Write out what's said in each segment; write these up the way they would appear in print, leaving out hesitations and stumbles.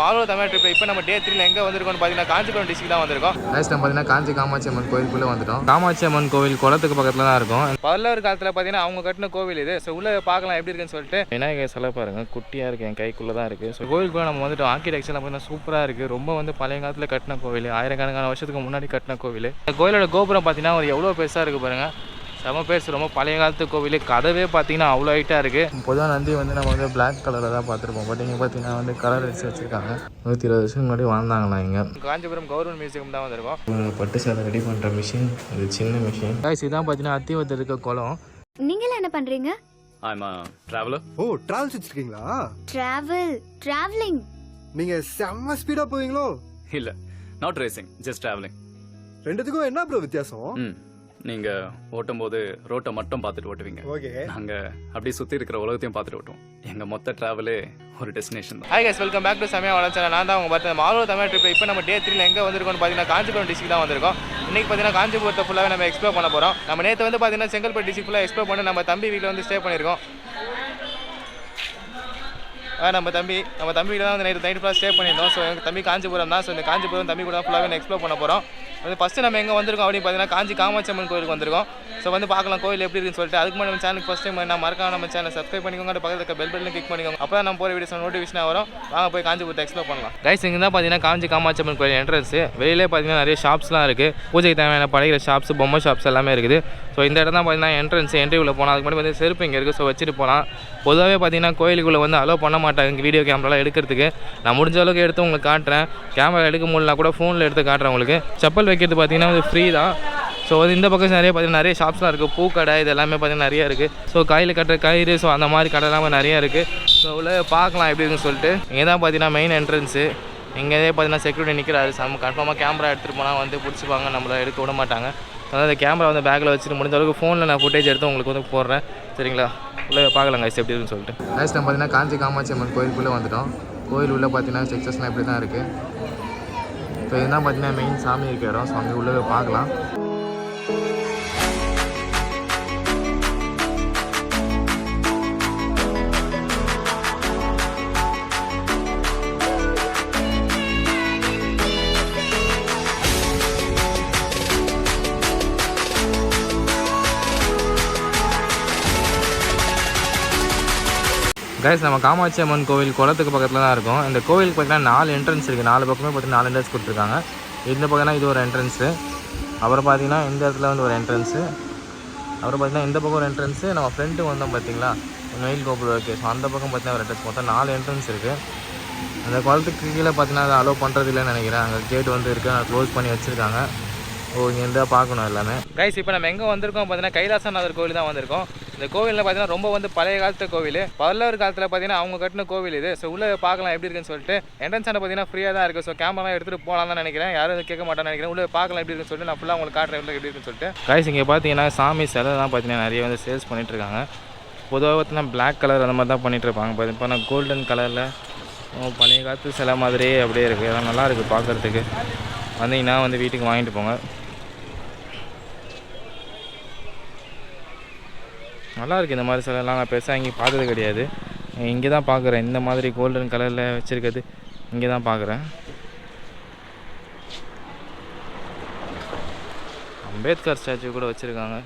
ஆலோ தமிழ் ட்ரிப்ல இப்போ நம்ம டே 3ல எங்கே வந்திருக்கோம்னு பார்த்தீங்கன்னா காஞ்சிபுரம் டிஸ்ட்ரிக்ட் தான் வந்திருக்கோம். நெக்ஸ்ட் நம்ம பார்த்தீங்கன்னா காஞ்சி காமாட்சி அம்மன் கோயிலுக்குள்ளே வந்துட்டோம். காமாட்சி அம்மன் கோவில் குளத்துக்கு பக்கத்தில் தான் இருக்கும். பல்லவர் காலத்தில் பார்த்தீங்கன்னா அவங்க கட்டின கோவில் இது. ஸோ உள்ளே பார்க்கலாம் எப்படி இருக்குன்னு சொல்லிட்டு. விநாயகர் சிலை பாருங்க, குட்டியாக இருக்குது, என் கைக்குள்ளே தான் இருக்குது. ஸோ கோவிலுக்குள்ள நம்ம வந்துட்டு ஆர்கிடெக்சர்லாம் பார்த்தீங்கன்னா சூப்பராக இருக்குது. ரொம்ப வந்து பழைய காலத்தில் கட்டின கோவில், ஆயிரக்கணக்கான வருஷத்துக்கு முன்னாடி கட்டின கோவில். இந்த கோயிலோட கோபுரம் பார்த்தீங்கன்னா ஒரு எவ்வளோ பெருசாக இருக்குது பாருங்கள். செம பேர் ரொம்ப பழைய காலத்து கோவில். கதவே பார்த்தீங்கன்னா அவ்வளோ ஹைட்டாக இருக்குது. பொதுவாக நந்தி வந்து நம்ம வந்து பிளாக் கலரில் தான் பார்த்துருப்போம். பட் இங்கே பார்த்தீங்கன்னா வந்து கலர் அடிச்சு வச்சுருக்காங்க. 120 வருஷம் முன்னாடி வாழ்ந்தாங்களா இங்கே. காஞ்சிபுரம் கவர்மெண்ட் மியூசியம் தான் வந்திருக்கோம். பட்டு சேலை ரெடி பண்ணுற மிஷின், இது சின்ன மிஷின். இதான் பார்த்தீங்கன்னா அத்திவரத்தில் இருக்க குளம். நீங்கள என்ன பண்றீங்க? I'm a traveler. Oh, travels வச்சிருக்கீங்களா? டிராவலிங். நீங்க செம்ம ஸ்பீடா போவீங்களோ? இல்ல, not racing, just traveling. ரெண்டுத்துக்கும் என்ன ப்ரோ வித்தியாசம்? நீங்க ஓட்டும் போது ரோட்டை மட்டும் பார்த்துட்டு ஓட்டுவீங்க. ஓகே. நாங்க அப்படியே சுத்தி இருக்கிற உலகத்தையும் பார்த்துட்டு ஓட்டுவோம். எங்க மொத்த டிராவலே ஒரு டெஸ்டினேஷன் தான். Hi guys, welcome back to Samayam Valarchi. நான் தான் உங்க பார்த்து ஆலோ தமிழ் ட்ரிப்ல இப்போ நம்ம டே 3ல எங்கே வந்திருக்கோம்னு பார்த்தீங்கன்னா காஞ்சிபுரம் டிஸ்ட்ரிக்ட் தான் வந்திருக்கோம். இன்னைக்கு பார்த்தீங்கன்னா காஞ்சிபுரத்தை ஃபுல்லாகவே நம்ம எக்ஸ்ப்ளோர் பண்ண போகிறோம். நம்ம நேற்று வந்து பார்த்தீங்கன்னா செங்கல்பட்டு டிஸ்ட்ரிக்ட் ஃபுல்லாக எக்ஸ்ப்ளோர் பண்ணி நம்ம தம்பி வீட்டில் வந்து ஸ்டே பண்ணியிருக்கோம். நம்ம தம்பி வீட்டில் தான் வந்து நைட் ஃபுல்லாக ஸ்டே பண்ணியிருந்தோம். ஸோ எங்கள் தம்பி காஞ்சிபுரம் தான். ஸோ இந்த காஞ்சிபுரம் தம்பி கூட ஃபுல்லாகவே எக்ஸ்ப்ளோர் பண்ண போகிறோம். அது ஃபஸ்ட்டு நம்ம எங்கே வந்திருக்கோம் அப்படின்னு பார்த்தீங்கன்னா காஞ்சி காமாட்சி அம்மன் கோயிலுக்கு வந்திருக்கோம். ஸோ வந்து பார்க்கலாம் கோயில் எப்படி இருக்குன்னு சொல்லிட்டு. அதுக்கு முன்னாடி நம்ம சேனலுக்கு ஃபஸ்ட் டைம் நான் மறக்காம நம்ம சேனல் சப்ஸ்கிரைப் பண்ணிக்கோங்க. பக்கத்தில் இருக்க பெல் பட்டனை கிளிக் பண்ணிக்கோங்க. அப்போ நம்ம போகிற வீடியோஸ் நோட்டிஃபிகேஷன் வரும். வாங்க போய் காஞ்சிபுரத்தை எக்ஸ்ப்ளோர் பண்ணலாம். கைஸ், இங்கே தான் பார்த்தீங்கன்னா காஞ்சி காமாட்சி அம்மன் கோயில் என்ட்ரன்ஸ். வெளியிலே பார்த்தீங்கன்னா நிறைய ஷாப்ஸ்லாம் இருக்குது. பூஜைக்கு தேவையான பழைய ஷாப்ஸ், பொம்மை ஷாப்ஸ் எல்லாமே இருக்குது. ஸோ இந்த இடம் தான் பார்த்தீங்கன்னா என்ட்ரன்ஸ். என்ட்ரிக்குள்ளே போனால் அதுக்கு முன்னாடி வந்து செருப்பு இங்கே இருக்குது. ஸோ வச்சுட்டு போகலாம். பொதுவாகவே பார்த்தீங்கன்னா கோயிலுக்குள்ளே வந்து அலோவ் பண்ண மாட்டாங்க வீடியோ கேமராலாம் எடுக்கிறதுக்கு. நான் முடிஞ்ச அளவுக்கு எடுத்து உங்களுக்கு காட்டுறேன். கேமரா எடுக்க முடியலனா கூட ஃபோனில் எடுத்து காட்டுறேன் உங்களுக்கு. செப்பல் வைக்கிறது பார்த்தீங்கன்னா வந்து ஃப்ரீ தான். ஸோ வந்து இந்த பக்கம் நிறைய ஷாப்ஸ்லாம் இருக்குது. பூக்கடை இது எல்லாமே பார்த்தீங்கன்னா நிறைய இருக்குது. ஸோ கையில் கட்டுற கயிறு, ஸோ அந்த மாதிரி கடைலாம் நிறைய இருக்குது. ஸோ உள்ள பார்க்கலாம் எப்படி இருக்குன்னு சொல்லிட்டு. இங்கே தான் பார்த்தீங்கன்னா மெயின் என்ட்ரன்ஸு. இங்கே பார்த்தீங்கன்னா செக்யூரிட்டி நிற்கிறாரு. நம்ம கன்ஃபார்மாக கேமரா எடுத்துகிட்டு போனால் வந்து பிடிச்சிப்பாங்க, நம்மளை எடுக்க விட மாட்டாங்க. அதாவது அந்த கேமரா வந்து பேக்கில் வச்சுட்டு முடிஞ்ச அளவுக்கு ஃபோனில் நான் ஃபுட்டேஜ் எடுத்து உங்களுக்கு வந்து போடுறேன். சரிங்களா? உள்ளே பார்க்கலாம் கைஸ் எப்படி இருக்குன்னு சொல்லிட்டு. கைஸ், நம்ம பார்த்தீங்கன்னா காஞ்சி காமாட்சி அம்மன் கோயிலுக்குள்ளே வந்துட்டோம். கோயில் உள்ளே பார்த்தீங்கன்னா ஸ்ட்ரக்சர்ஸ்லாம் இப்படி தான் இருக்குது. இப்போ இதுதான் பார்த்தீங்கன்னா மெயின் சாமி இருக்க இடம். ஸோ அங்கே உள்ளே பார்க்கலாம். கைஸ், நம்ம காமாட்சி அம்மன் கோவில் குளத்துக்கு பக்கத்தில் தான் இருக்கும். இந்த கோவிலுக்கு பார்த்தீங்கன்னா 4 என்ட்ரன்ஸ் இருக்குது. 4 பக்கமே பார்த்தீங்கன்னா 4 என்ட்ரன்ஸ் கொடுத்துருக்காங்க. இந்த பக்கம்னா இது ஒரு என்ட்ரன்ஸு. அப்புறம் பார்த்தீங்கன்னா இந்த இடத்துல வந்து ஒரு என்ட்ரன்ஸு. அப்புறம் பார்த்தீங்கன்னா இந்த பக்கம் ஒரு என்ட்ரன்ஸு. நம்ம ஃப்ரெண்டு வந்தோம் பார்த்தீங்களா, மெயில் கோபுரம் இருக்குது. ஸோ அந்த பக்கம் பார்த்தீங்கன்னா ஒரு என்ட்ரன்ஸ். மொத்தம் 4 என்ட்ரன்ஸ் இருக்குது. அந்த குளத்துக்கு கீழே பார்த்தீங்கன்னா அதை அலோவ் பண்ணுறது இல்லைன்னு நினைக்கிறேன். அங்கே கேட் வந்து இருக்குது, அதை க்ளோஸ் பண்ணி வச்சுருக்காங்க. ஓ, இங்கே இருந்தால் பார்க்கணும் எல்லாமே. கைஸ், இப்போ நம்ம எங்கே வந்திருக்கோம் பார்த்தீங்கன்னா கைலாசநாதர் கோவில் தான் வந்திருக்கோம். இந்த கோவிலில் பார்த்தீங்கன்னா ரொம்ப வந்து பழைய காலத்து கோவில். பல்லவர் காலத்தில் பார்த்தீங்கன்னா அவங்க கட்டின கோவில் இது. ஸோ உள்ளே பார்க்கலாம் எப்படி இருக்குன்னு சொல்லிட்டு. என்ட்ரன்ஸ் பார்த்தீங்கன்னா ஃப்ரீயாக தான் இருக்குது. ஸோ கேமரா எடுத்துகிட்டு போகலாம் தான் நினைக்கிறேன். யாரும் கேட்க மாட்டான்னு நினைக்கிறேன். உள்ளே பார்க்கலாம் எப்படி இருக்குன்னு சொல்லிட்டு நான் ஃபுல்லாக உங்களுக்கு காட்டுறேன் எப்படி இருக்குன்னு சொல்லிட்டு. கைஸ், இங்கே பார்த்தீங்கன்னா சாமி சிலை தான் பார்த்தீங்கன்னா நிறைய வந்து சேல்ஸ் பண்ணிகிட்ருக்காங்க. பொதுவாக பார்த்தீங்கன்னா பிளாக் கலர் அந்த மாதிரி தான் பண்ணிகிட்ருப்பாங்க. இப்போ நான் கோல்டன் கலரில் பழைய காலத்து சிலை மாதிரியே அப்படியே இருக்குது. அதெல்லாம் நல்லாயிருக்கு பார்க்குறதுக்கு. வந்தீங்கன்னா வந்து வீட்டுக்கு வாங்கிட்டு போங்க. நல்லாயிருக்கு. இந்த மாதிரி சிலைலாம் நான் பெருசாக இங்கே பார்த்தது கிடையாது. இங்கே தான் பார்க்குறேன். இந்த மாதிரி கோல்டன் கலரில் வச்சுருக்கிறது இங்கே தான் பார்க்குறேன். அம்பேத்கர் ஸ்டாச்சு கூட வச்சுருக்காங்க.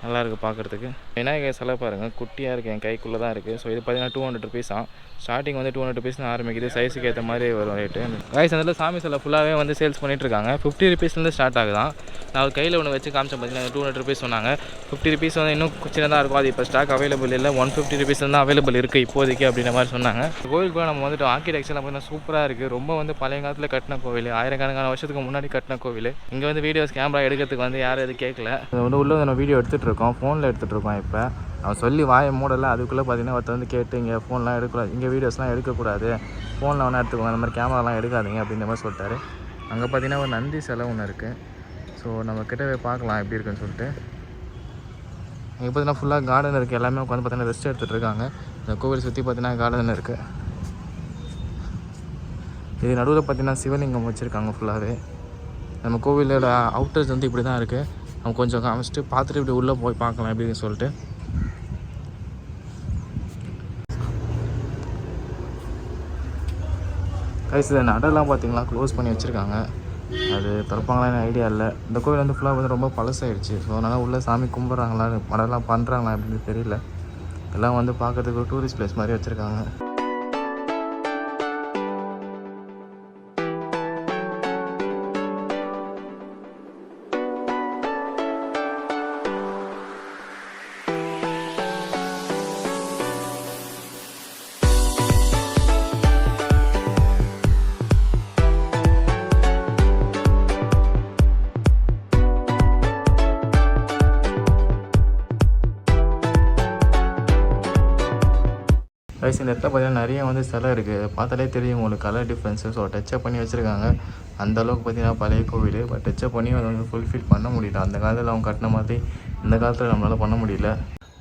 நல்லாயிருக்கு பார்க்குறதுக்கு. விநாயகர் சிலை பாருங்கள், குட்டியாக இருக்குது, என் கைக்குள்ளே தான் இருக்குது. ஸோ இது பார்த்தீங்கன்னா 200 ருபீஸ் தான். ஸ்டார்டிங் வந்து 200 ருபீஸ் ஆரம்பிக்குது. சைஸுக்கு ஏற்ற மாதிரி வரும் ரேட்டு. கைஸ், அதில் சாமி சிலை ஃபுல்லாகவே வந்து சேல்ஸ் பண்ணிகிட்ருக்காங்க. 50 ருபீஸ்லேருந்து ஸ்டார்ட் ஆகுதான். நான் ஒரு கையில் ஒன்று வச்சு காமிச்சேன் பார்த்தீங்கன்னா 200 ருபீஸ் சொன்னாங்க. 50 ருபீஸ் வந்து இன்னும் சின்னதாக இருக்கும். அது இப்போ ஸ்டாக் அவைலபிள் இல்லை. 150 ருபீஸ் தான் அவைலபிள் இருக்குது இப்போதைக்கு அப்படின்ற மாதிரி சொன்னாங்க. கோவிலுக்கு நம்ம வந்துட்டு ஆர்கிடெக்சர்லாம் பார்த்தீங்கன்னா சூப்பராக இருக்குது. ரொம்ப வந்து பழைய காலத்தில் கட்டின கோவில், ஆயிரக்கணக்கான வருஷத்துக்கு முன்னாடி கட்டின கோவில். இங்கே வந்து வீடியோஸ் கேமரா எடுக்கிறதுக்கு வந்து யாரும் எதுவும் கேட்கல. வந்து உள்ளே நம்ம வீடியோ எடுத்துகிட்டு இருக்கோம், ஃபோனில் எடுத்துகிட்டு இருக்கோம். இப்போ அவன் சொல்லி வாயை மூடலை. அதுக்குள்ளே பார்த்தீங்கன்னா ஒருத்தர் வந்து கேட்டு இங்கே ஃபோன்லாம் எடுக்கக்கூடாது, இங்கே வீடியோஸ்லாம் எடுக்கக்கூடாது, ஃபோனில் ஒன்றா எடுத்துக்கோங்க, அந்த மாதிரி கேமராலாம் எடுக்காதீங்க அப்படின்ற மாதிரி சொல்லிட்டாரு. அங்கே பார்த்தீங்கன்னா ஒரு நந்தி சிலை ஒன்று இருக்குது. ஸோ நம்ம கிட்டவே பார்க்கலாம் எப்படி இருக்குன்னு சொல்லிட்டு. இங்கே பார்த்தீங்கன்னா ஃபுல்லாக கார்டன் இருக்குது. எல்லாமே உட்காந்து பார்த்தீங்கன்னா ரெஸ்ட் எடுத்துகிட்டு இருக்காங்க. இந்த கோவில் சுற்றி பார்த்தீங்கன்னா கார்டன் இருக்குது. இது நடுவில் பார்த்தீங்கன்னா சிவலிங்கம் வச்சுருக்காங்க ஃபுல்லாகவே. நம்ம கோவிலோட அவுட்டர்ஸ் வந்து இப்படி தான் இருக்குது. நம்ம கொஞ்சம் காமிச்சிட்டு பார்த்துட்டு இப்படி உள்ளே போய் பார்க்கலாம் எப்படின்னு சொல்லிட்டு. கைஸ் இந்த நடெல்லாம் பார்த்தீங்களா க்ளோஸ் பண்ணி வச்சுருக்காங்க. அது திறப்பாங்களான்னு ஐடியா இல்லை. இந்த கோவில் வந்து ஃபுல்லாக வந்து ரொம்ப பழசாயிடுச்சு. ஸோ அதனால் உள்ளே சாமி கும்பிட்றாங்களா மடலாம் பண்ணுறாங்களா அப்படின்னு தெரியல. எல்லாம் வந்து பார்க்குறதுக்கு ஒரு டூரிஸ்ட் பிளேஸ் மாதிரி வச்சுருக்காங்க. கைஸ் இந்த இடத்துல பார்த்தீங்கன்னா நிறைய வந்து சிலை இருக்குது. பார்த்தாலே தெரியும் உங்களுக்கு கலர் டிஃப்ரென்ஸு. ஸோ டச்சப் பண்ணி வச்சுருக்காங்க. அந்தளவுக்கு பார்த்தீங்கன்னா பழைய கோவில். பட் டச்சப் பண்ணி அதை வந்து ஃபுல்ஃபில் பண்ண முடியல. அந்த காலத்தில் அவங்க கட்டின மாதிரி இந்த காலத்தில் நம்மளால் பண்ண முடியல.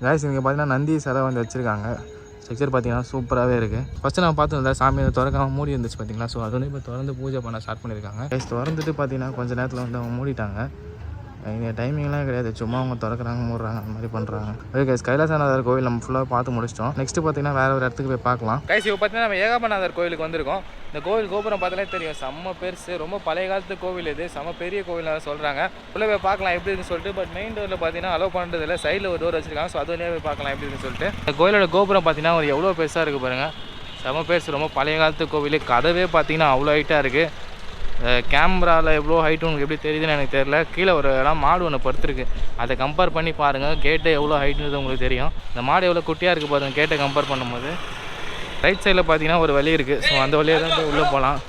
கைஸ் இங்கே பார்த்தீங்கன்னா நந்தி சிலை வந்து வச்சுருக்காங்க. ஸ்ட்ரக்சர் பார்த்தீங்கன்னா சூப்பராகவே இருக்குது. ஃபஸ்ட்டு நான் பார்த்துருந்தேன் சாமி திறக்காமல் மூடி இருந்துச்சு பார்த்தீங்களா. ஸோ அது வந்து இப்போ திறந்து பூஜை பண்ண ஸ்டார்ட் பண்ணியிருக்காங்க. கைஸ் திறந்துட்டு பார்த்தீங்கன்னா கொஞ்சம் நேரத்தில் வந்து அவங்க மூடிட்டாங்க. இங்கே டைமிங்லாம் கிடையாது, சும்மா அவங்க திறக்கிறாங்க மூடுறாங்க அந்த மாதிரி பண்ணுறாங்க. ஓகே கைஸ் கைலாசநாதர் கோவில் நம்ம ஃபுல்லாக பார்த்து முடிச்சிட்டோம். நெக்ஸ்ட்டு பார்த்தீங்கன்னா வேறு ஒரு இடத்துக்கு போய் பார்க்கலாம். கைஸ் இப்போ பார்த்தீங்கன்னா நம்ம ஏகாம்பரநாதர் கோவிலுக்கு வந்திருக்கோம். இந்த கோவில் கோபுரம் பார்த்தாலே தெரியும் செம்ம பெருசு. ரொம்ப பழைய காலத்து கோவில் இது. செம்ம பெரிய கோவில் சொல்கிறாங்க. உள்ளே போய் பார்க்கலாம் எப்படி இருக்குன்னு சொல்லிட்டு. பட் மெயின் டோரில் பார்த்தீங்கன்னா அலோவ் பண்ணுறதில்ல. சைடில் ஒரு டோர் வச்சிருக்காங்க. ஸோ அது வழியாக போய் பார்க்கலாம் எப்படி இருக்குன்னு சொல்லிட்டு. இந்த கோவிலோட கோபுரம் பார்த்தீங்கன்னா ஒரு எவ்வளோ பெருசாக இருக்குது பாருங்கள். செம்ம பெருசு. ரொம்ப பழைய காலத்து கோவில். கதவே பார்த்தீங்கன்னா அவ்வளோ ஹைட்டாக இருக்குது. கேமராவில் எவ்வளோ ஹைட்டு உங்களுக்கு எப்படி தெரியுதுன்னு எனக்கு தெரியல. கீழே ஒரு இடம் மாடு ஒன்று படுத்துருக்கு. அதை கம்பேர் பண்ணி பாருங்கள். கேட்டு எவ்வளோ ஹைட்டுன்றது உங்களுக்கு தெரியும். இந்த மாடு எவ்வளோ குட்டியாக இருக்குது பாருங்கள் கேட்டை கம்பேர் பண்ணும்போது. ரைட் சைடில் பார்த்தீங்கன்னா ஒரு வழி இருக்குது. ஸோ அந்த வழியாக தான் போய் உள்ளே போகலாம்.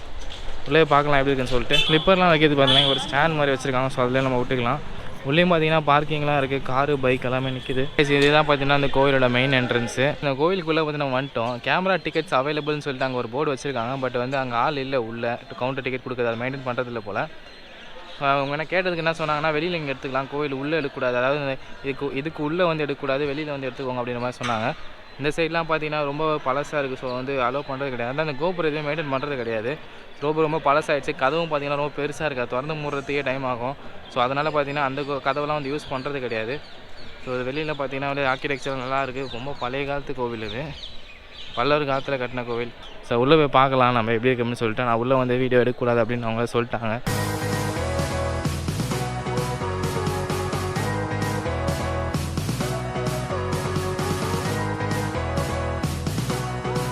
உள்ளே பார்க்கலாம் எப்படி இருக்குன்னு சொல்லிட்டு. ஸ்லிப்பர்லாம் வைக்கிறது பார்த்தீங்கன்னா ஒரு ஸ்டாண்ட் மாதிரி வச்சுருக்காங்க. ஸோ அதில் நம்ம விட்டுக்கலாம். உள்ளேயும் பார்த்தீங்கன்னா பார்க்கிங்லாம் இருக்குது. காரு பைக் எல்லாமே நிற்கிது. இதுதான் பார்த்தீங்கன்னா அந்த கோவிலோட மெயின் என்ட்ரன்ஸு. இந்த கோவிலுக்குள்ளே வந்து நம்ம வந்துட்டோம். கேமரா டிக்கெட்ஸ் அவைலபிள்னு சொல்லிட்டு அங்கே ஒரு போர்டு வச்சுருக்காங்க. பட் வந்து அங்கே ஆள் இல்லை. உள்ள கவுண்டர் டிக்கெட் கொடுக்குறது அதை மெயின்டைன் பண்ணுறதில்ல போல். அவங்க என்ன கேட்டதுக்கு என்ன சொன்னாங்கன்னா வெளியில் இங்கே எடுத்துக்கலாம், கோவில் உள்ளே எடுக்கக்கூடாது. அதாவது இதுக்கு உள்ளே வந்து எடுக்கக்கூடாது, வெளியில் வந்து எடுத்துக்கோங்க அப்படின்ற மாதிரி சொன்னாங்க. இந்த சைட்லாம் பார்த்தீங்கன்னா ரொம்ப பழசாக இருக்குது. ஸோ வந்து அலோவ் பண்ணுறது கிடையாது. அந்த கோபுரம் எதுவும் மெயின்டைன் பண்ணுறது கிடையாது. ரொம்ப பழசாகிடுச்சு. கதவும் பார்த்தீங்கன்னா ரொம்ப பெருசாக இருக்குது. திறந்து மூடுறதுக்கே டைம் ஆகும். ஸோ அதனால் பார்த்தீங்கன்னா அந்த கதவெல்லாம் வந்து யூஸ் பண்ணுறது கிடையாது. ஸோ வெளியில் பார்த்தீங்கன்னா வந்து ஆர்கிடெக்சர் நல்லா இருக்குது. ரொம்ப பழைய காலத்து கோவில் இது. பல்லவர் காலத்தில் கட்டின கோவில். ஸோ உள்ளே போய் பார்க்கலாம் நம்ம எப்படி இருக்குன்னு சொல்லிட்டு. நான் உள்ளே வந்து வீடியோ எடுக்கக்கூடாது அப்படின்னு அவங்க சொல்லிட்டாங்க.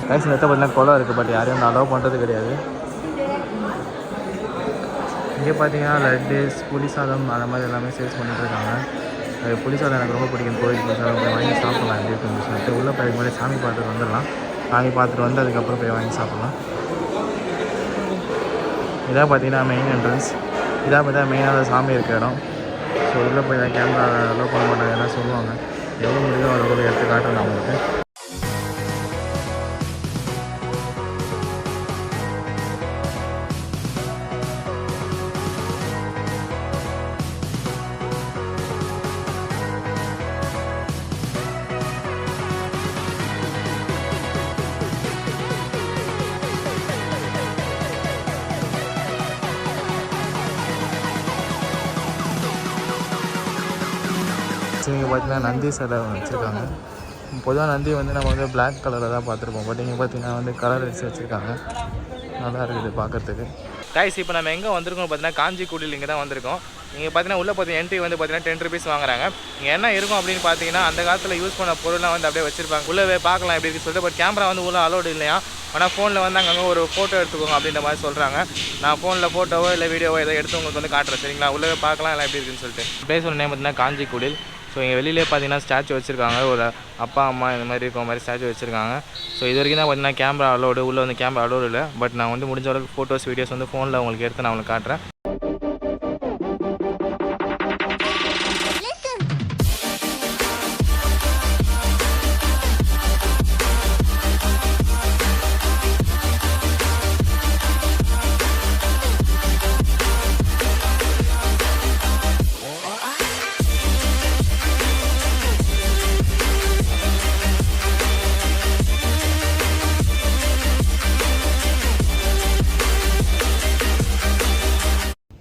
கைஸ் நேற்று பார்த்தீங்கன்னா குளம் இருக்குது. பட் யாரையும் வந்து அலோவ் பண்ணுறது கிடையாது. இங்கே பார்த்தீங்கன்னா லட்டு புளி சாதம் அந்த மாதிரி எல்லாமே சேல்ஸ் பண்ணிட்டுருக்காங்க. புளி சாதம் எனக்கு ரொம்ப பிடிக்கும். கோயில் புளி சாதம் போய் வாங்கி சாப்பிட்லாம் எப்படி இருக்குன்னு சொல்லிட்டு. உள்ளே போய் மாதிரி சாமி பார்த்துட்டு வந்துடலாம். சாமி பார்த்துட்டு வந்து அதுக்கப்புறம் போய் வாங்கி சாப்பிட்லாம். இதான் பார்த்தீங்கன்னா மெயின் என்ட்ரன்ஸ். இதான் பார்த்தா மெயினாக சாமி இருக்க இடம். ஸோ உள்ளே போய் தான் கேமரா அலோவ் பண்ண மாட்டாங்க எல்லாம் சொல்லுவாங்க. எவ்வளோ முடியும் அவ்வளோ எடுத்து காட்டுறேன் அவங்களுக்கு. இங்கே பார்த்தீங்கன்னா நந்தி சிலை வச்சுருக்காங்க. பொதுவாக நந்தி வந்து நம்ம வந்து பிளாக் கலரில் தான் பார்த்துருப்போம். பட் இங்கே பார்த்தீங்கன்னா வந்து கலர் அடிச்சு வச்சுருக்காங்க. நல்லா இருக்குது பார்க்குறதுக்கு. கைஸ் இப்போ நம்ம எங்கே வந்திருக்கோம் பார்த்தீங்கன்னா காஞ்சிக்குடியில் இங்கே தான் வந்திருக்கோம். இங்கே பார்த்தீங்கன்னா உள்ளே பார்த்தீங்கன்னா என்ட்ரி வந்து பார்த்தீங்கன்னா 10 rupees வாங்குறாங்க. இங்கே என்ன இருக்கும் அப்படின்னு பார்த்தீங்கன்னா அந்த காலத்தில் யூஸ் பண்ண பொருள்லாம் வந்து அப்படியே வச்சிருப்பாங்க. உள்ளே பார்க்கலாம் எப்படி இருக்குன்னு சொல்லிட்டு. பட் கேமரா வந்து உள்ள அலோடு இல்லையா. ஆனால் ஃபோனில் வந்து அங்கங்கே ஒரு ஃபோட்டோ எடுத்துக்கோங்க அப்படின்ற மாதிரி சொல்கிறாங்க. நான் ஃபோனில் ஃபோட்டோவோ இல்லை வீடியோவோ எதோ எடுத்து உங்களுக்கு வந்து காட்டுறேன் சரிங்களா. உள்ளே பார்க்கலாம் எல்லாம் எப்படி இருக்குன்னு சொல்லிட்டு. பிளேஸோட நேம் பார்த்தீங்கன்னா காஞ்சிக்குடியில். ஸோ இங்கே வெளியிலே பார்த்தீங்கன்னா ஸ்டாச்சு வச்சுருக்காங்க. ஒரு அப்பா அம்மா இந்த மாதிரி இருக்கிற மாதிரி ஸ்டாச்சு வச்சுருக்காங்க. ஸோ இது வரைக்கும் தான் பார்த்தீங்கன்னா கேமரா அலோடு. உள்ளே வந்து கேமரா அலோடு இல்லை. பட் நான் வந்து முடிஞ்ச அளவுக்கு ஃபோட்டோஸ் வீடியோஸ் வந்து ஃபோனில் உங்களுக்கு எடுத்து நான் உங்களுக்கு காட்டுறேன்.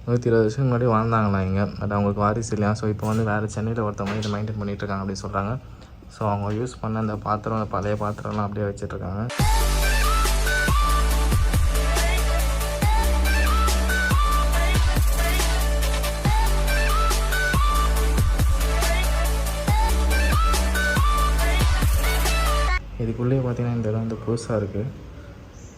நூற்றி 20 வருஷம் முன்னாடி வாழ்ந்தாங்களாம் இங்கே. பட் அவங்களுக்கு வாரிசு இல்லையா. ஸோ இப்போ வந்து வேறு சென்னையில் ஒருத்தவங்க இதை மெயின்டைன் பண்ணிகிட்ருக்காங்க அப்படின்னு சொல்கிறாங்க. ஸோ அவங்க யூஸ் பண்ண அந்த பாத்திரம், பழைய பாத்திரம்லாம் அப்படியே வச்சிட்ருக்காங்க. புதுசாக இருக்குது.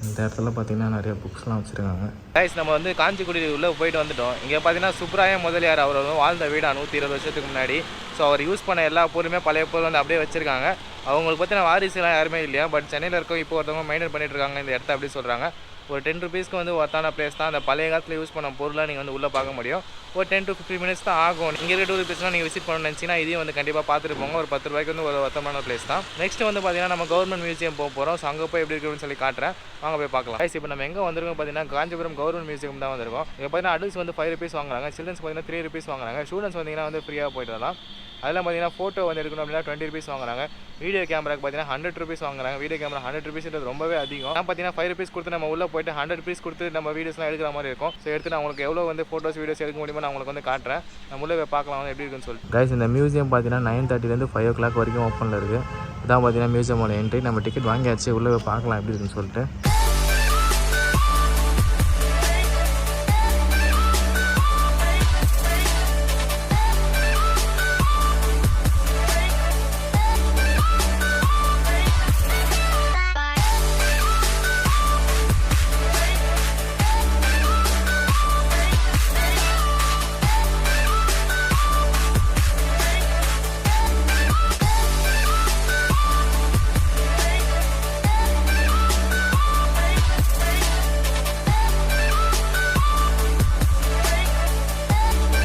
இந்த இடத்துல பார்த்தீங்கன்னா நிறைய புக்ஸ்லாம் வச்சுருக்காங்க. கைஸ் நம்ம வந்து காஞ்சிக்குடி உள்ளே போயிட்டு வந்துட்டோம். இங்கே பார்த்தீங்கன்னா சுப்ராய முதலியார் அவர் வந்து வாழ்ந்த வீடா 120 வருஷத்துக்கு முன்னாடி. ஸோ அவர் யூஸ் பண்ண எல்லா பொருளுமே பழைய பொருள் வந்து அப்படியே வச்சுருக்காங்க. அவங்களுக்கு பார்த்தீங்கன்னா வாரிசுலாம் யாருமே இல்லையா, பட் சென்னையில் இருக்க இப்போ ஒருத்தவங்க மெயின்டைன் பண்ணிட்டு இருக்காங்க இந்த இடத்த அப்படி சொல்கிறாங்க. ஒரு 10 ருபீஸ்க்கு வந்து ஒருத்தான பிளேஸ் தான். அந்த பழைய காலத்தில் யூஸ் பண்ண பொருளாக நீங்கள் வந்து உள்ளே பார்க்க முடியும். ஒரு 10 to 15 மினிட்ஸ் தான் ஆகும். இங்கே இருக்க டூரிஸ்ட்லாம் நீங்கள் விசிட் பண்ணணும்னு நினச்சிங்கன்னா இதையும் வந்து கண்டிப்பாக பார்த்துட்டு போங்க. ஒரு 10 ரூபாய்க்கு வந்து ஒரு வர்த்தமான பிளேஸ் தான். நெக்ஸ்ட் வந்து பார்த்தீங்கன்னா நம்ம கவர்மெண்ட் மியூசியம் போக போகிறோம். ஸோ அங்கே போய் எப்படி இருக்குன்னு சொல்லி காட்டுறேன், வாங்க போய் பார்க்கலாம். இப்போ நம்ம எங்கே வந்திருக்கோம் பார்த்தீங்கன்னா காஞ்சிபுரம் கவர்மெண்ட் மியூசியம் தான் வந்திருக்கோம். இங்கே பார்த்தீங்கன்னா அடல்ட்ஸ் வந்து 5 ருபீஸ் வாங்குறாங்க, சில்ட்ரன்ஸ் பார்த்தீங்கன்னா 3 ருபீஸ் வாங்குறாங்க. ஸ்டூடெண்ட்ஸ் வந்தீங்கன்னா வந்து ஃப்ரீயாக போயிட்டு வரலாம். அதெல்லாம் பார்த்தீங்கன்னா ஃபோட்டோ வந்து எடுக்கணும் அப்படின்னா 20 ருபீஸ் வாங்குறாங்க. வீடியோ கேமராக்கு பார்த்தீங்கன்னா 100 ருபீஸ் வாங்குறாங்க. வீடியோ கேமரா 100 ருபீஸ்ன்றது ரொம்பவே அதிகம். நான் பார்த்தீங்கன்னா 5 ருபீஸ் கொடுத்து நம்ம உள்ளே போயிட்டு 100 ருபீஸ் கொடுத்து நம்ம வீடியோஸ்லாம் எடுக்கிற மாதிரி இருக்கும். ஸோ எடுத்து நான் உங்களுக்கு எவ்வளோ வந்து ஃபோட்டோஸ் வீடியோஸ் எடுக்க முடியுமோ நான் உங்களுக்கு வந்து காட்டுறேன். நம்ம உள்ளே போய் பார்க்கலாம் வந்து எப்படி இருக்குன்னு சொல்லிட்டு. கைஸ் இந்த மியூசியம் பார்த்தீங்கன்னா 9:30லேருந்து 5 o'clock வரைக்கும் ஓப்பனில் இருக்குது. இதான் பார்த்தீங்கன்னா மியூசியமோட என்ட்ரி. நம்ம டிக்கெட் வாங்கியாச்சு, உள்ளே போய் பார்க்கலாம் எப்படி இருக்குன்னு சொல்லிட்டு.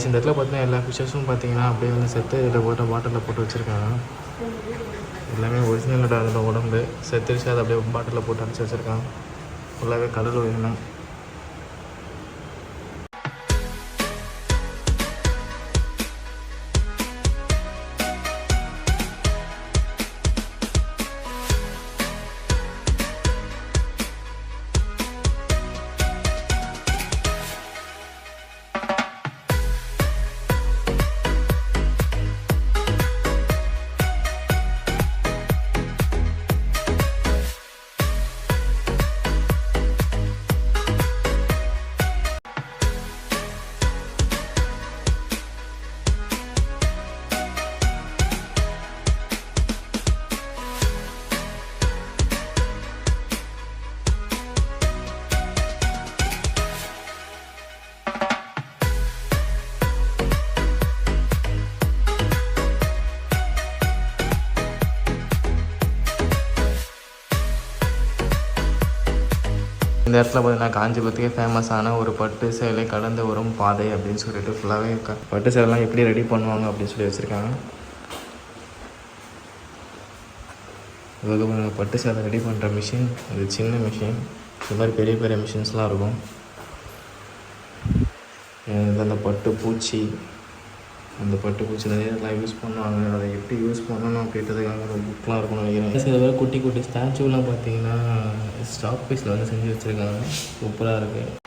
இந்த இடத்துல பார்த்தீங்கன்னா எல்லா ஃபிஷஸும் பார்த்தீங்கன்னா அப்படியே வந்து செத்து இதில் போட்ட பாட்டிலில் போட்டு வச்சுருக்காங்க. எல்லாமே ஒரிஜினலோட அதில் உடம்பு செத்துருச்சு, அதை அப்படியே பாட்டிலில் போட்டு அடிச்சு வச்சுருக்காங்க. ஃபுல்லாகவே கடல் உயிரினம். இந்த இடத்துல பார்த்தீங்கன்னா காஞ்சிபுரத்துக்கே ஃபேமஸான ஒரு பட்டு சேலை கடந்து வரும் பாதை அப்படின்னு சொல்லிட்டு ஃபுல்லாகவே பட்டு சேலைலாம் எப்படி ரெடி பண்ணுவாங்க அப்படின்னு சொல்லி வச்சுருக்காங்க. இதுக்கு பட்டு சேலை ரெடி பண்ணுற மிஷின், இது சின்ன மிஷின். இது மாதிரி பெரிய பெரிய மிஷின்ஸ்லாம் இருக்கும். அந்த பட்டு பூச்சி, அந்த பட்டு பூச்சி நிறையலாம் யூஸ் பண்ணுவாங்க. அதை எப்படி யூஸ் பண்ணணும் அப்படின்றதுக்காக ஒரு புக்கெலாம் இருக்கும்னு நினைக்கிறேன். சில பேர் குட்டி குட்டி ஸ்டாச்சுலாம் பார்த்தீங்கன்னா ஸ்டாக் பீஸில் வந்து செஞ்சு வச்சுருக்காங்க. சூப்பராக இருக்குது.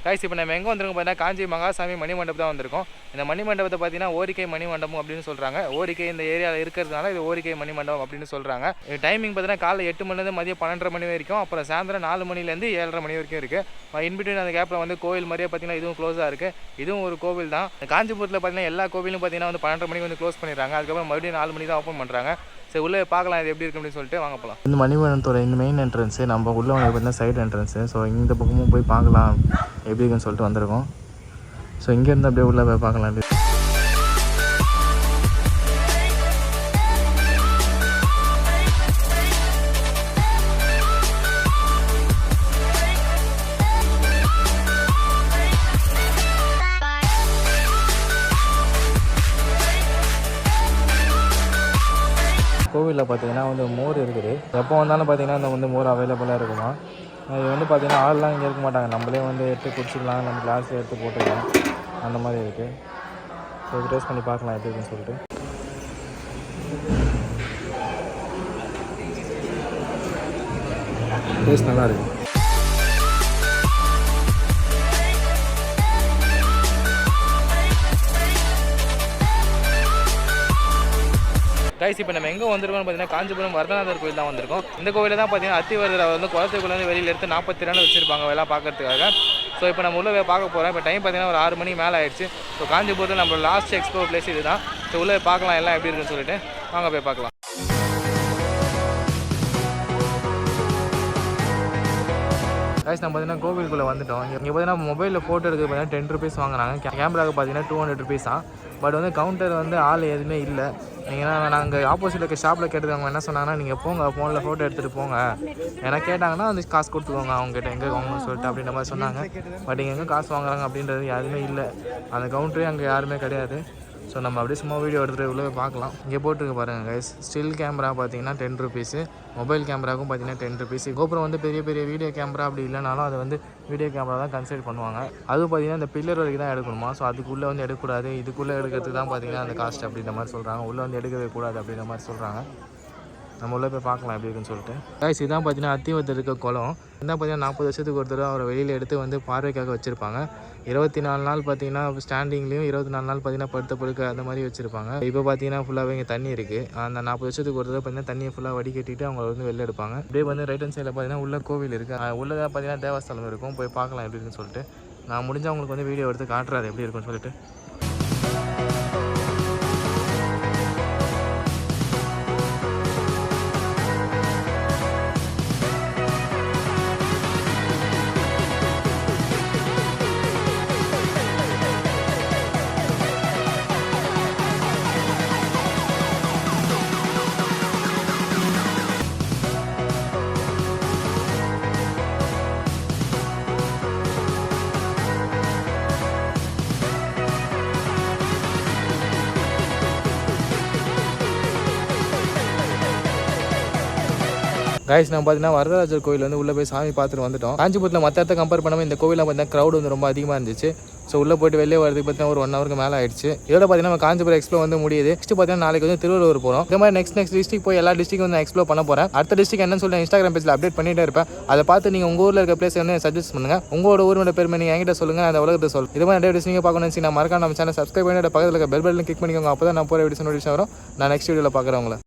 கைஸ் இப்போ நம்ம எங்கே வந்திருக்கோம் பார்த்தீங்கன்னா காஞ்சி மகாசாமி மணி மண்டபம் தான் வந்திருக்கோம். இந்த மணி மண்டபத்தை பார்த்தீங்கன்னா ஓரிக்கை மணி மண்டபம் அப்படின்னு சொல்கிறாங்க. ஓரிக்கை இந்த ஏரியாவில் இருக்கிறதுனால இது ஓரிக்கை மணி மண்டபம் அப்படின்னு சொல்கிறாங்க. டைமிங் பார்த்தீங்கன்னா காலைல 8 மணிலேருந்து மதியம் 12:30 மணி வரைக்கும், அப்புறம் சாயந்தரம் 4 மணிலேருந்து 7:30 மணி வரைக்கும் இருக்குது. இன்பிட்வீன் அந்த கேப்பில் வந்து கோவில் மாதிரியே பார்த்தீங்கன்னா இதுவும் க்ளோஸாக இருக்குது. இதுவும் ஒரு கோவில் தான். காஞ்சிபுரத்தில் பார்த்தீங்கன்னா எல்லா கோவிலும் பார்த்தீங்கன்னா வந்து 12:30 மணிக்கு வந்து க்ளோஸ் பண்ணிடுறாங்க. அதுக்கப்புறம் மறுபடியும் 4 மணி தான் ஓப்பன் பண்ணுறாங்க. சரி உள்ளே பார்க்கலாம் இது எப்படி இருக்கு அப்படின்னு சொல்லிட்டு வாங்க போகலாம். இந்த மணிமண்டபத்தோட இந்த மெயின் என்ட்ரன்ஸு, நம்ம உள்ளே வந்து பார்த்தீங்கன்னா சைடு என்ட்ரன்ஸு. ஸோ இந்த பக்கமும் போய் பார்க்கலாம் எப்படி இருக்குன்னு சொல்லிட்டு வந்திருக்கோம். ஸோ இங்கேருந்து அப்படியே உள்ளே போய் பார்க்கலாம். கோவிலில் பார்த்தீங்கன்னா வந்து மோர் இருக்குது. எப்போ வந்தாலும் பார்த்தீங்கன்னா இந்த வந்து மோர் அவைலபிளாக இருக்குமா. இது வந்து பார்த்தீங்கன்னா ஆள்லாம் இங்கே இருக்க மாட்டாங்க, நம்மளே வந்து எடுத்து குடிச்சிக்கலாம், நம்ம கிளாஸ் எடுத்து போட்டுக்கலாம், அந்த மாதிரி இருக்குது. ஸோ இது டேஸ்ட் பண்ணி பார்க்கலாம் எப்படி இருக்குன்னு சொல்லிட்டு. டேஸ்ட் நல்லா இருக்குது. கைஸ் இப்போ நம்ம எங்கே வந்திருக்கோம்னு பார்த்தீங்கன்னா காஞ்சிபுரம் வரதநாதர் கோயில் தான் வந்திருக்கோம். இந்த கோயிலில் தான் பார்த்தீங்கன்னா அத்திவரதர் வந்து குளத்துக்குள்ளே வெளியில் எடுத்து 42 வச்சிருப்பாங்க எல்லாம் பார்க்கறதுக்காக. ஸோ இப்போ நம்ம உள்ளே பார்க்க போகிறோம். இப்போ டைம் பார்த்தீங்கன்னா ஒரு 6 மணிக்கு மேலே ஆயிடுச்சு. ஸோ காஞ்சிபுரத்தில் நம்ம லாஸ்ட் எக்ஸ்ப்ளோர் பிளேஸ் இது தான். ஸோ உள்ளே பார்க்கலாம் எல்லாம் எப்படி இருக்குன்னு சொல்லிட்டு வாங்க போய் பார்க்கலாம். கைஸ் நம்ம பார்த்தீங்கன்னா கோவிலுக்குள்ளே வந்துட்டோம். இங்கே பார்த்தீங்கன்னா மொபைலில் ஃபோட்டோ எடுக்க பார்த்தீங்கன்னா 10 ருபீஸ் வாங்குறாங்க. கேமராவுக்கு பார்த்தீங்கன்னா 200 ருபீஸ் தான். பட் வந்து கவுண்டர் வந்து ஆள் எதுவுமே இல்லை. நீங்கள் நாங்கள் ஆப்போசிட்டில் இருக்க ஷாப்பில் கேட்டவங்க என்ன சொன்னாங்கன்னா நீங்கள் போங்க ஃபோனில் ஃபோட்டோ எடுத்துகிட்டு போங்க, ஏன்னா கேட்டாங்கன்னா வந்து காசு கொடுத்துக்கோங்க அவங்ககிட்ட எங்கே வாங்கணும்னு சொல்லிட்டு அப்படின்ற மாதிரி சொன்னாங்க. பட் இங்கே எங்கே காசு வாங்குறாங்க அப்படின்றது யாருமே இல்லை. அந்த கவுண்டரே அங்கே யாருமே கிடையாது. ஸோ நம்ம அப்படியே சும்மா வீடியோ எடுத்துகிட்டு உள்ளே பார்க்கலாம். இங்கே போட்டுருக்கு பாருங்கள் கைஸ். ஸ்டில் கேமரா பார்த்தீங்கன்னா 10 ருபீஸு, மொபைல் கேமராவுக்கும் பார்த்தீங்கன்னா 10 ருபீஸ். கோபுரம் வந்து பெரிய பெரிய வீடியோ கேமரா அப்படி இல்லைனாலும் அது வந்து வீடியோ கேமரா தான் கன்சிடர் பண்ணுவாங்க. அதுவும் பார்த்தீங்கன்னா இந்த பில்லர் வரைக்கும் தான் எடுக்கணுமா. ஸோ அதுக்குள்ளே வந்து எடுக்கக்கூடாது, இதுக்குள்ளே எடுக்கிறதுக்கு தான் பார்த்தீங்கன்னா அந்த காஸ்ட் அப்படின்ற மாதிரி சொல்கிறாங்க. உள்ளே வந்து எடுக்கவே கூடாது அப்படின்ற மாதிரி சொல்கிறாங்க. நம்ம உள்ளே போய் பார்க்கலாம் எப்படி இருக்குன்னு சொல்லிட்டு. கைஸ் இதான் பார்த்தீங்கன்னா அத்திவரதர் இருக்க குளம். இதான் பார்த்தீங்கன்னா 40 வருஷத்துக்கு ஒரு தடவை அவரை வெளியில் எடுத்து வந்து பார்வைக்காக வச்சுருப்பாங்க. 24 நாள் பார்த்தீங்கன்னா ஸ்டாண்டிங்லேயும் 24 நாள் பார்த்தீங்கன்னா படுத்த படுக்க அந்த மாதிரி வச்சுருப்பாங்க. இப்போ பார்த்தீங்கன்னா ஃபுல்லாகவே இங்கே தண்ணி இருக்குது. அந்த 40 வருஷத்துக்கு ஒரு தடவை பார்த்தீங்கன்னா தண்ணியை ஃபுல்லாக வடிகட்டிட்டு அவங்க வந்து வெளில எடுப்பாங்க. அப்படியே வந்து ரைட் ஹேண்ட் சைடில் பார்த்தீங்கன்னா உள்ள கோவில் இருக்குது. உள்ளே பார்த்தீங்கன்னா தேவஸ்தலம் இருக்கும். போய் பார்க்கலாம் எப்படி இருக்குன்னு சொல்லிட்டு. நான் முடிஞ்சால் உங்களுக்கு வந்து வீடியோ எடுத்து காட்டுறாரு எப்படி இருக்குன்னு சொல்லிட்டு. கைஸ் நம்ம பார்த்தீங்கன்னா வரதராஜர் கோயில் வந்து உள்ளே போய் சாமி பார்த்துட்டு வந்துட்டோம். காஞ்சிபுரத்தில் மற்ற இடத்த கம்பேர் பண்ணாமல் இந்த கோவிலில் பார்த்தீங்கன்னா க்ரௌட் வந்து ரொம்ப அதிகமாக இருந்துச்சு. ஸோ உள்ளே போய்ட்டு வெளியே வரதுக்கு பார்த்தீங்கன்னா ஒரு 1 ஹவருக்கு மேலே ஆயிடுச்சு. இதோட பார்த்தீங்கன்னா நம்ம காஞ்சிபுரம் எக்ஸ்ப்ளோர் வந்து முடியுது. நெக்ஸ்ட் பார்த்தீங்கன்னா நாளைக்கு வந்து திருவள்ளூர் போகிறோம். இந்த மாதிரி நெக்ஸ்ட் டிஸ்ட்ரிக் போய் எல்லா டிஸ்ட்ரிக் வந்து எக்ஸ்ப்ளோர் பண்ண போகிறேன். அடுத்த டிஸ்ட்ரிக் என்னன்னு சொல்லி இன்ஸ்டாகிராம் பேஜில் அப்டேட் பண்ணிட்டே இருப்பேன். அதை பார்த்து நீங்கள் உங்கள் ஊரில் இருக்க பிளேஸ் வந்து சஜஸ்ட் பண்ணுங்கள். உங்களோட ஊரோட பெருமை நீங்கள் என்கிட்ட சொல்லுங்கள், அந்த உலகத்தை சொல்லுங்கள். இது மாதிரி நிறைய டிஸ்ட்ரிக் பார்க்கணும்னு நான் மறக்காம நம்ம சேனல் சப்ஸ்கிரைப் பண்ணிட்டு பக்கத்தில் இருக்க பெல் பட்டன் கிளிக் பண்ணிக்கோங்க. அப்போ தான் நான் போகிற வீடியோஸ் நோட்டிஃபிகேஷன் வரும். நான் நெக்ஸ்ட் வீடியோவில் பார்க்குறேன் உங்களை.